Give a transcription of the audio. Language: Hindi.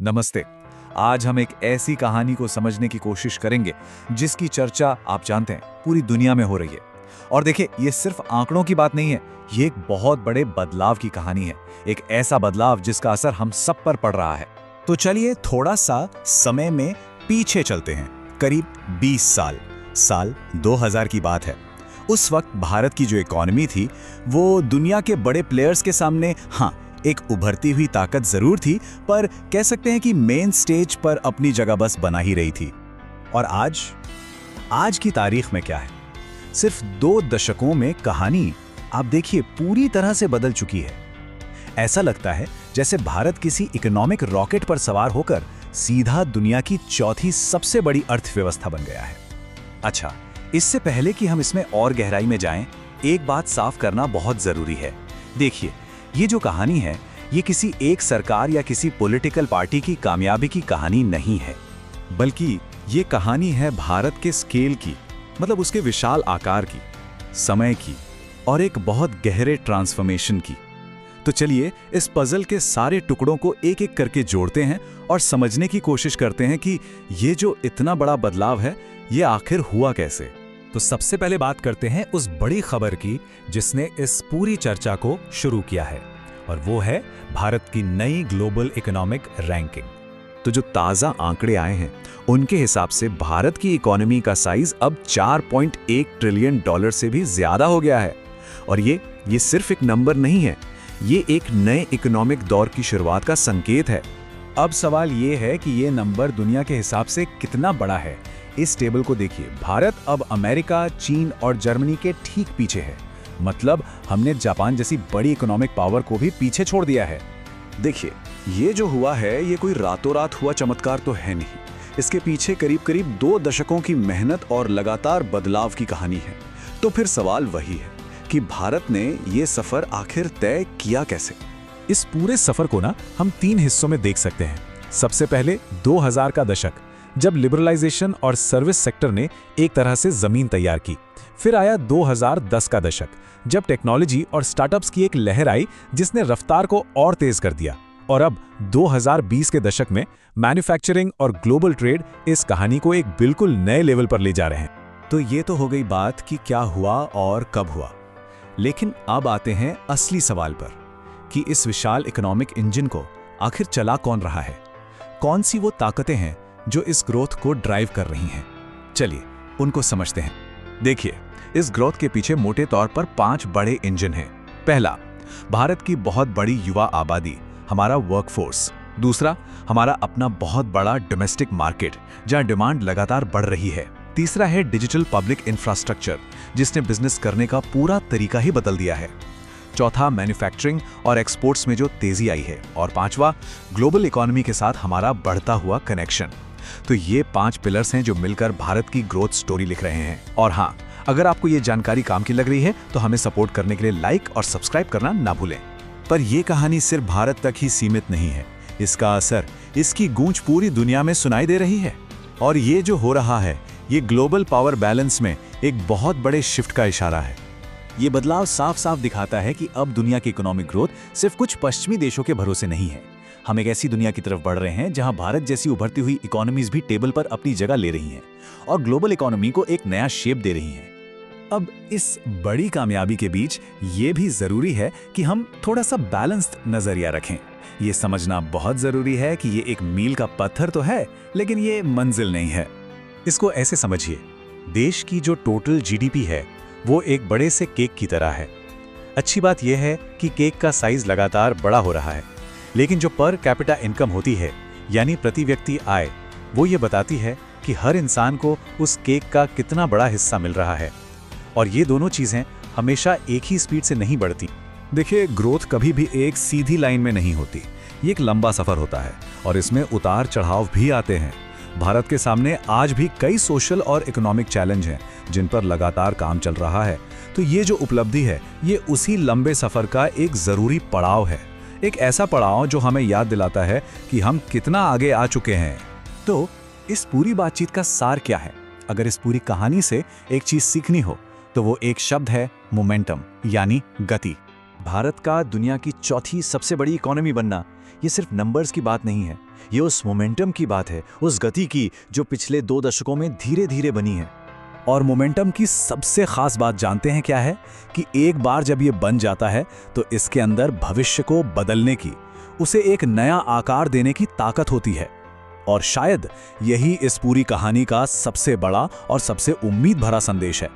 नमस्ते। आज हम एक ऐसी कहानी को समझने की कोशिश करेंगे जिसकी चर्चा आप जानते हैं पूरी दुनिया में हो रही है। और देखिए, ये सिर्फ आंकड़ों की बात नहीं है, ये एक बहुत बड़े बदलाव की कहानी है। एक ऐसा बदलाव जिसका असर हम सब पर पड़ रहा है। तो चलिए थोड़ा सा समय में पीछे चलते हैं, करीब 20 साल 2000 की बात है। उस वक्त भारत की जो इकोनॉमी थी वो दुनिया के बड़े प्लेयर्स के सामने एक उभरती हुई ताकत जरूर थी, पर कह सकते हैं कि मेन स्टेज पर अपनी जगह बस बना ही रही थी। और आज की तारीख में क्या है? सिर्फ 2 दशकों में कहानी आप देखिए पूरी तरह से बदल चुकी है। ऐसा लगता है जैसे भारत किसी इकोनॉमिक रॉकेट पर सवार होकर सीधा दुनिया की चौथी सबसे बड़ी अर्थव्यवस्था बन गया है। अच्छा, इससे पहले कि हम इसमें और गहराई में जाएं, एक बात साफ करना बहुत जरूरी है। देखिए, ये जो कहानी है ये किसी एक सरकार या किसी पॉलिटिकल पार्टी की कामयाबी की कहानी नहीं है, बल्कि ये कहानी है भारत के स्केल की, मतलब उसके विशाल आकार की, समय की और एक बहुत गहरे ट्रांसफॉर्मेशन की। तो चलिए इस पजल के सारे टुकड़ों को एक एक करके जोड़ते हैं और समझने की कोशिश करते हैं कि ये जो इतना बड़ा बदलाव है ये आखिर हुआ कैसे। तो सबसे पहले बात करते हैं उस बड़ी खबर की जिसने इस पूरी चर्चा को शुरू किया है, और वो है भारत की नई ग्लोबल इकोनॉमिक रैंकिंग। तो जो ताज़ा आंकड़े आए हैं उनके हिसाब से भारत की इकोनॉमी का साइज अब $4.1 ट्रिलियन से भी ज्यादा हो गया है। और ये सिर्फ एक नंबर नहीं है, ये एक नए इकोनॉमिक दौर की शुरुआत का संकेत है। अब सवाल ये है कि ये नंबर दुनिया के हिसाब से कितना बड़ा है। इस टेबल को देखिए, भारत अब अमेरिका, चीन और जर्मनी के ठीक पीछे है। मतलब हमने जापान जैसी बड़ी इकोनॉमिक पावर को भी पीछे छोड़ दिया है। देखिए, ये जो हुआ है ये कोई रातों रात हुआ चमत्कार तो है नहीं। इसके पीछे करीब 2 दशकों की मेहनत और लगातार बदलाव की कहानी है। तो फिर सवाल वही है कि भारत ने ये सफर आखिर तय किया कैसे। इस पूरे सफर को हम 3 हिस्सों में देख सकते हैं। सबसे पहले 2000 का दशक, जब लिबरलाइजेशन और सर्विस सेक्टर ने एक तरह से जमीन तैयार की। फिर आया 2010 का दशक, जब टेक्नोलॉजी और स्टार्टअप्स की एक लहर आई जिसने रफ्तार को और तेज कर दिया। और अब 2020 के दशक में मैन्युफैक्चरिंग और ग्लोबल ट्रेड इस कहानी को एक बिल्कुल नए लेवल पर ले जा रहे हैं। तो ये तो हो गई बात कि क्या हुआ और कब हुआ। लेकिन अब आते हैं असली सवाल पर कि इस विशाल इकोनॉमिक इंजन को आखिर चला कौन रहा है। कौन सी वो ताकतें हैं जो इस ग्रोथ को ड्राइव कर रही हैं। चलिए उनको समझते हैं। देखिए, इस ग्रोथ के पीछे मोटे तौर पर 5 बड़े इंजन हैं। पहला, भारत की बहुत बड़ी युवा आबादी, हमारा वर्कफोर्स। दूसरा, हमारा अपना बहुत बड़ा डोमेस्टिक मार्केट जहां डिमांड लगातार बढ़ रही है। तीसरा है डिजिटल पब्लिक इंफ्रास्ट्रक्चर, जिसने बिजनेस करने का पूरा तरीका ही बदल दिया है। चौथा, मैन्युफैक्चरिंग और एक्सपोर्ट्स में जो तेजी आई है। और पांचवा, ग्लोबल इकोनॉमी के साथ हमारा बढ़ता हुआ कनेक्शन। तो ये 5 पिलर्स हैं जो मिलकर भारत की ग्रोथ स्टोरी लिख रहे हैं। और हाँ, अगर आपको ये जानकारी काम की लग रही है तो हमें सपोर्ट करने के लिए लाइक और सब्सक्राइब करना ना भूलें। पर यह कहानी सिर्फ भारत तक ही सीमित नहीं है। इसका असर, इसकी गूंज पूरी दुनिया में सुनाई दे रही है। और ये जो हो रहा है ये ग्लोबल पावर बैलेंस में एक बहुत बड़े शिफ्ट का इशारा है। ये बदलाव साफ साफ दिखाता है कि अब दुनिया की इकोनॉमिक ग्रोथ सिर्फ कुछ पश्चिमी देशों के भरोसे नहीं है। हम एक ऐसी दुनिया की तरफ बढ़ रहे हैं जहां भारत जैसी उभरती हुई इकोनॉमीज भी टेबल पर अपनी जगह ले रही हैं और ग्लोबल इकोनॉमी को एक नया शेप दे रही हैं। अब इस बड़ी कामयाबी के बीच ये भी जरूरी है कि हम थोड़ा सा बैलेंस्ड नजरिया रखें। ये समझना बहुत जरूरी है कि ये एक मील का पत्थर तो है, लेकिन ये मंजिल नहीं है। इसको ऐसे समझिए, देश की जो टोटल जीडीपी है वो एक बड़े से केक की तरह है। अच्छी बात यह है कि केक का साइज लगातार बड़ा हो रहा है, लेकिन जो पर कैपिटा इनकम होती है, यानी प्रति व्यक्ति आय, वो ये बताती है कि हर इंसान को उस केक का कितना बड़ा हिस्सा मिल रहा है। और ये दोनों चीजें हमेशा एक ही स्पीड से नहीं बढ़ती। देखिए, ग्रोथ कभी भी एक सीधी लाइन में नहीं होती। ये एक लंबा सफर होता है और इसमें उतार चढ़ाव भी आते हैं। भारत के सामने आज भी कई सोशल और इकोनॉमिक चैलेंज हैं जिन पर लगातार काम चल रहा है। तो ये जो उपलब्धि है ये उसी लंबे सफर का एक जरूरी पड़ाव है। एक ऐसा पड़ाव जो हमें याद दिलाता है कि हम कितना आगे आ चुके हैं। तो इस पूरी बातचीत का सार क्या है? अगर इस पूरी कहानी से एक चीज सीखनी हो तो वो एक शब्द है, मोमेंटम, यानी गति। भारत का दुनिया की चौथी सबसे बड़ी इकोनॉमी बनना ये सिर्फ नंबर्स की बात नहीं है, ये उस मोमेंटम की बात है, उस गति की जो पिछले 2 दशकों में धीरे धीरे बनी है। और मोमेंटम की सबसे खास बात जानते हैं क्या है? कि एक बार जब ये बन जाता है तो इसके अंदर भविष्य को बदलने की, उसे एक नया आकार देने की ताकत होती है। और शायद यही इस पूरी कहानी का सबसे बड़ा और सबसे उम्मीद भरा संदेश है।